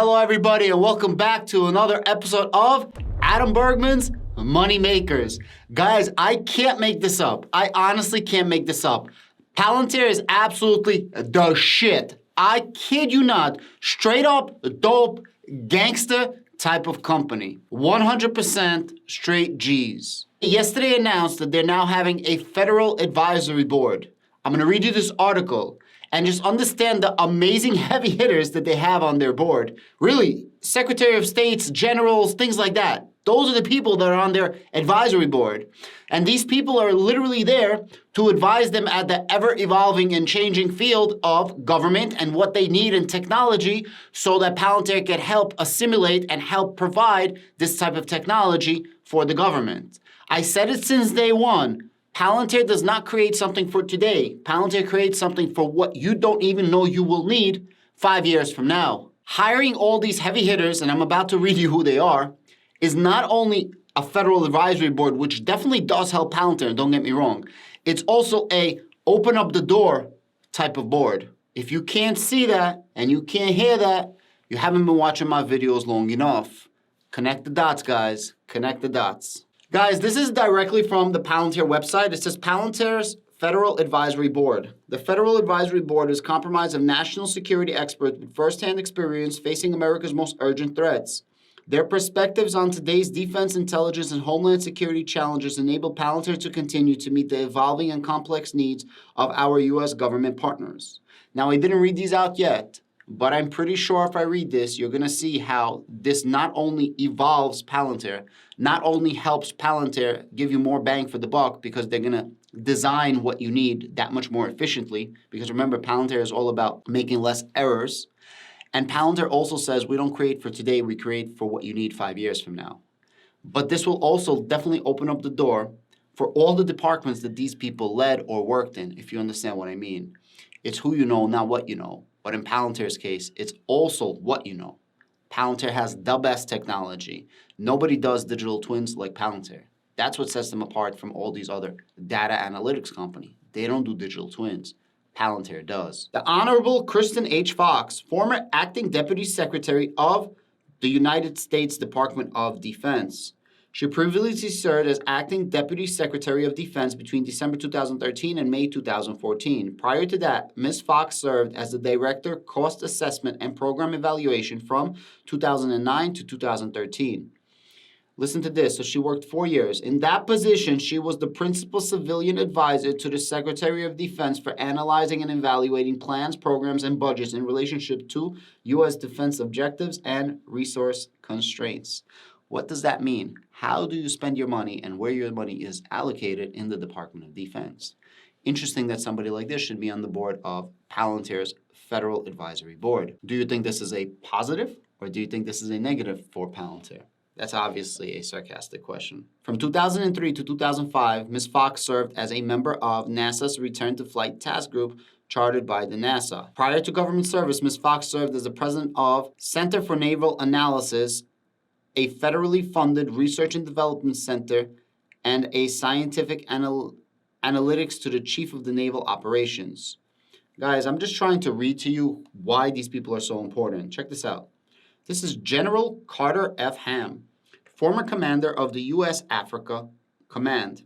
Hello everybody and welcome back to another episode of Adam Bergman's Money Makers. Guys, I can't make this up. I honestly can't make this up. Palantir is absolutely the shit. I kid you not. Straight up dope gangster type of company. 100% straight G's. Yesterday announced that they're now having a federal advisory board. I'm gonna read you this article and just understand the amazing heavy hitters that they have on their board. Really, Secretary of States, generals, things like that. Those are the people that are on their advisory board. And these people are literally there to advise them at the ever-evolving and changing field of government and what they need in technology so that Palantir can help assimilate and help provide this type of technology for the government. I said it since day one. Palantir does not create something for today. Palantir creates something for what you don't even know you will need 5 years from now. Hiring all these heavy hitters, and I'm about to read you who they are, is not only a federal advisory board, which definitely does help Palantir, don't get me wrong. It's also a open up the door type of board. If you can't see that and you can't hear that, you haven't been watching my videos long enough. Connect the dots, guys. Connect the dots. Guys, this is directly from the Palantir website. It says Palantir's Federal Advisory Board. The Federal Advisory Board is comprised of national security experts with first-hand experience facing America's most urgent threats. Their perspectives on today's defense, intelligence, and homeland security challenges enable Palantir to continue to meet the evolving and complex needs of our U.S. government partners. Now, I didn't read these out yet, but I'm pretty sure if I read this, you're going to see how this not only evolves Palantir, not only helps Palantir give you more bang for the buck because they're going to design what you need that much more efficiently. Because remember, Palantir is all about making less errors. And Palantir also says we don't create for today, we create for what you need 5 years from now. But this will also definitely open up the door for all the departments that these people led or worked in, if you understand what I mean. It's who you know, not what you know. But in Palantir's case, it's also what you know. Palantir has the best technology. Nobody does digital twins like Palantir. That's what sets them apart from all these other data analytics companies. They don't do digital twins. Palantir does. The Honorable Kristen H. Fox, former acting deputy secretary of the United States Department of Defense. She previously served as acting deputy secretary of defense between December 2013 and May 2014. Prior to that, Ms. Fox served as the director cost assessment and program evaluation from 2009 to 2013. Listen to this. So she worked 4 years. In that position, she was the principal civilian advisor to the Secretary of Defense for analyzing and evaluating plans, programs, and budgets in relationship to U.S. defense objectives and resource constraints. What does that mean? How do you spend your money and where your money is allocated in the Department of Defense? Interesting that somebody like this should be on the board of Palantir's Federal Advisory Board. Do you think this is a positive or do you think this is a negative for Palantir? That's obviously a sarcastic question. From 2003 to 2005, Ms. Fox served as a member of NASA's Return to Flight Task Group chartered by the NASA. Prior to government service, Ms. Fox served as the president of Center for Naval Analysis, a federally funded research and development center, and a scientific analytics to the chief of the naval operations. Guys, I'm just trying to read to you why these people are so important. Check this out. This is General Carter F. Ham, former commander of the U.S. Africa Command.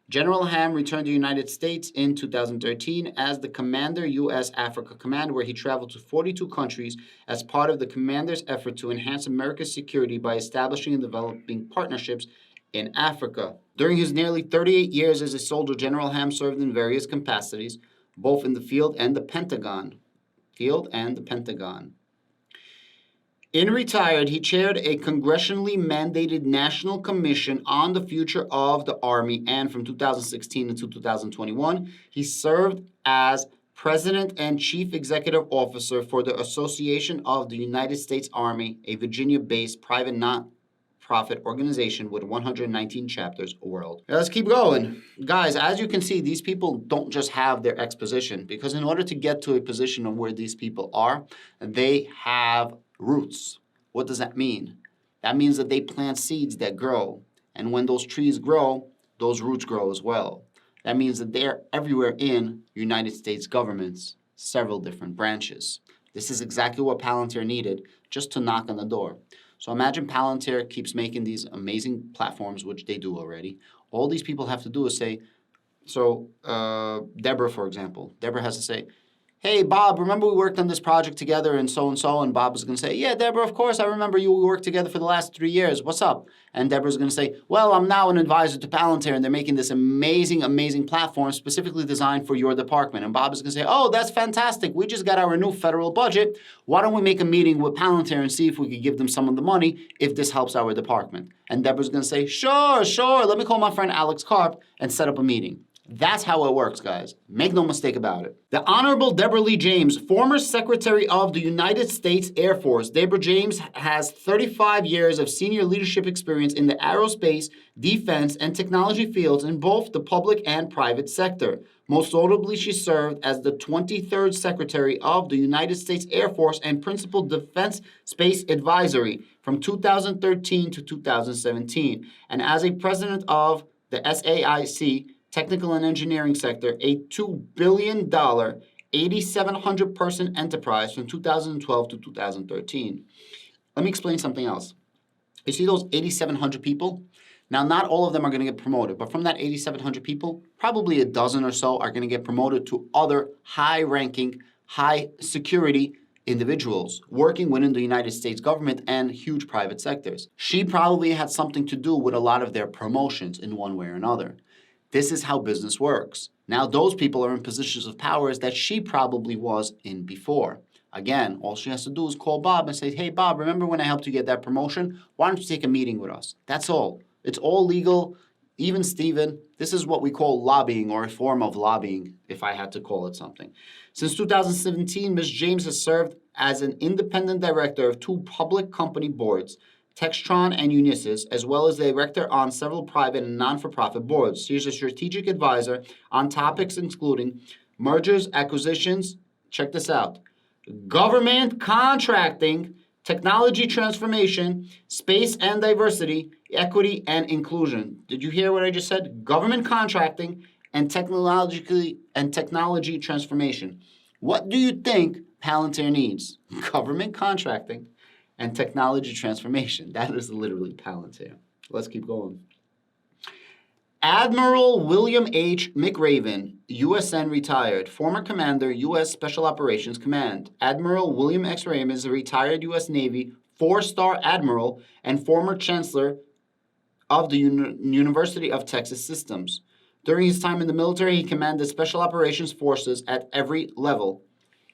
General Ham returned to the United States in 2013 as the Commander, U.S. Africa Command, where he traveled to 42 countries as part of the commander's effort to enhance America's security by establishing and developing partnerships in Africa. During his nearly 38 years as a soldier, General Ham served in various capacities, both in the field and the Pentagon. In retired, he chaired a congressionally mandated National Commission on the Future of the Army, and from 2016 to 2021, he served as President and Chief Executive Officer for the Association of the United States Army, a Virginia-based private not-profit organization with 119 chapters worldwide. Let's keep going. Guys, as you can see, these people don't just have their exposition, because in order to get to a position of where these people are, they have roots. What does that mean? That means that they plant seeds that grow. And when those trees grow, those roots grow as well. That means that they're everywhere in United States governments, several different branches. This is exactly what Palantir needed just to knock on the door. So imagine Palantir keeps making these amazing platforms, which they do already. All these people have to do is say, Deborah, for example, Deborah has to say, hey, Bob, remember we worked on this project together and so, and Bob is going to say, yeah, Deborah, of course, I remember you. We worked together for the last 3 years. What's up? And Deborah's going to say, well, I'm now an advisor to Palantir, and they're making this amazing, amazing platform specifically designed for your department. And Bob is going to say, oh, that's fantastic. We just got our new federal budget. Why don't we make a meeting with Palantir and see if we could give them some of the money if this helps our department? And Deborah's going to say, sure. Let me call my friend Alex Karp and set up a meeting. That's how it works, guys. Make no mistake about it. The Honorable Deborah Lee James, former Secretary of the United States Air Force. Deborah James has 35 years of senior leadership experience in the aerospace, defense, and technology fields in both the public and private sector. Most notably, she served as the 23rd Secretary of the United States Air Force and Principal Defense Space Advisory from 2013 to 2017, and as a president of the SAIC, Technical and Engineering Sector, a $2 billion, 8,700-person enterprise from 2012 to 2013. Let me explain something else. You see those 8,700 people? Now, not all of them are going to get promoted, but from that 8,700 people, probably a dozen or so are going to get promoted to other high-ranking, high-security individuals working within the United States government and huge private sectors. She probably had something to do with a lot of their promotions in one way or another. This is how business works. Now, those people are in positions of powers that she probably was in before. Again, all she has to do is call Bob and say, hey, Bob, remember when I helped you get that promotion? Why don't you take a meeting with us? That's all. It's all legal. Even Steven, this is what we call lobbying, or a form of lobbying, if I had to call it something. Since 2017, Ms. James has served as an independent director of 2 public company boards, Textron and Unisys, as well as director on several private and non-for-profit boards. She is a strategic advisor on topics including mergers, acquisitions, check this out, government contracting, technology transformation, space and diversity, equity and inclusion. Did you hear what I just said? Government contracting and technology transformation. What do you think Palantir needs? Government contracting and technology transformation. That is literally Palantir. Let's keep going. Admiral William H. McRaven, USN retired, former commander, U.S. Special Operations Command. Admiral William X. McRaven is a retired U.S. Navy 4-star admiral and former chancellor of the University of Texas Systems. During his time in the military, he commanded Special Operations Forces at every level,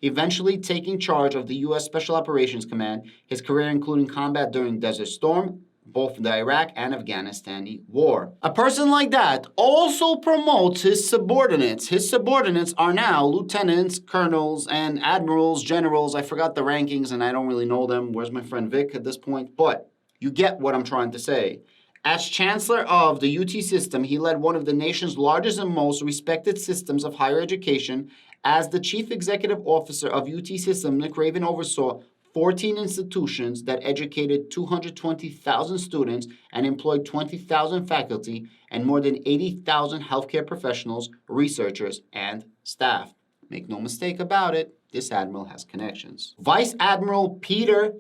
eventually taking charge of the U.S. Special Operations Command, his career including combat during Desert Storm, both the Iraq and Afghanistan war. A person like that also promotes his subordinates. His subordinates are now lieutenants, colonels, and admirals, generals. I forgot the rankings and I don't really know them. Where's my friend Vic at this point? But you get what I'm trying to say. As chancellor of the UT system, he led one of the nation's largest and most respected systems of higher education. As the chief executive officer of UT system, McRaven oversaw 14 institutions that educated 220,000 students and employed 20,000 faculty and more than 80,000 healthcare professionals, researchers, and staff. Make no mistake about it, this admiral has connections. Vice Admiral Peter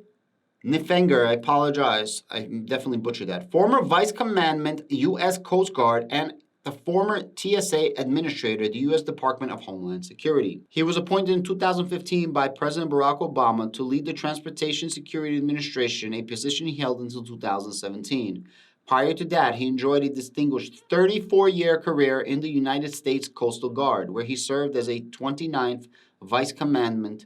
Niffinger, I apologize, I definitely butchered that. Former Vice Commandant, U.S. Coast Guard, and the former TSA administrator, the U.S. Department of Homeland Security. He was appointed in 2015 by President Barack Obama to lead the Transportation Security Administration, a position he held until 2017. Prior to that, he enjoyed a distinguished 34-year career in the United States Coastal Guard, where he served as a 29th Vice Commandant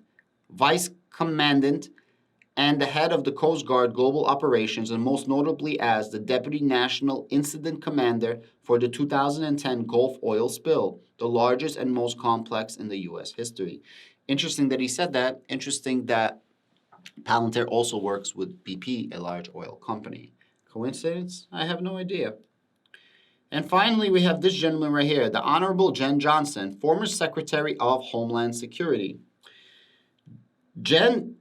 and the head of the Coast Guard Global Operations, and most notably as the Deputy National Incident Commander for the 2010 Gulf oil spill, the largest and most complex in the U.S. history. Interesting that he said that. Interesting that Palantir also works with BP, a large oil company. Coincidence? I have no idea. And finally, we have this gentleman right here, the Honorable Jen Johnson, former Secretary of Homeland Security. Jen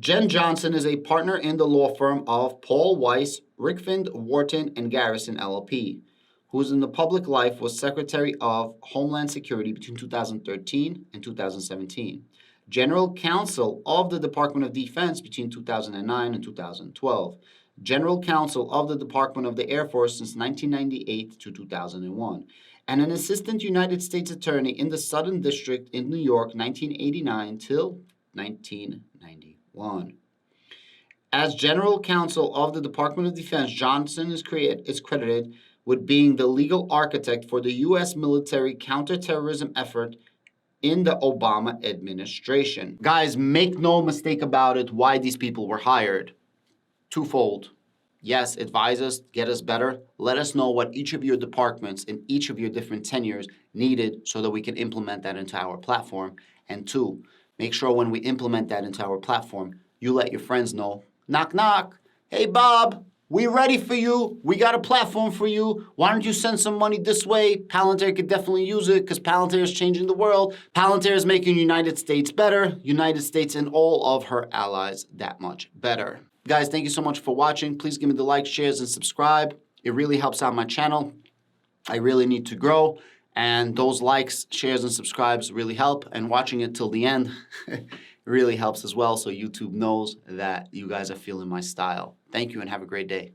Johnson is a partner in the law firm of Paul Weiss, Rickford, Wharton, and Garrison, LLP, who in the public life was Secretary of Homeland Security between 2013 and 2017. General Counsel of the Department of Defense between 2009 and 2012. General Counsel of the Department of the Air Force since 1998 to 2001. And an Assistant United States Attorney in the Southern District in New York, 1989 till 1991. As General Counsel of the Department of Defense, Johnson is credited with being the legal architect for the U.S. military counterterrorism effort in the Obama administration. Guys, make no mistake about it, why these people were hired. Twofold. Yes, advise us, get us better. Let us know what each of your departments in each of your different tenures needed so that we can implement that into our platform. And two, make sure when we implement that into our platform, you let your friends know. Knock, knock. Hey, Bob, we ready for you. We got a platform for you. Why don't you send some money this way? Palantir could definitely use it because Palantir is changing the world. Palantir is making United States better. United States and all of her allies that much better. Guys, thank you so much for watching. Please give me the likes, shares, and subscribe. It really helps out my channel. I really need to grow. And those likes, shares, and subscribes really help. And watching it till the end really helps as well, so YouTube knows that you guys are feeling my style. Thank you and have a great day.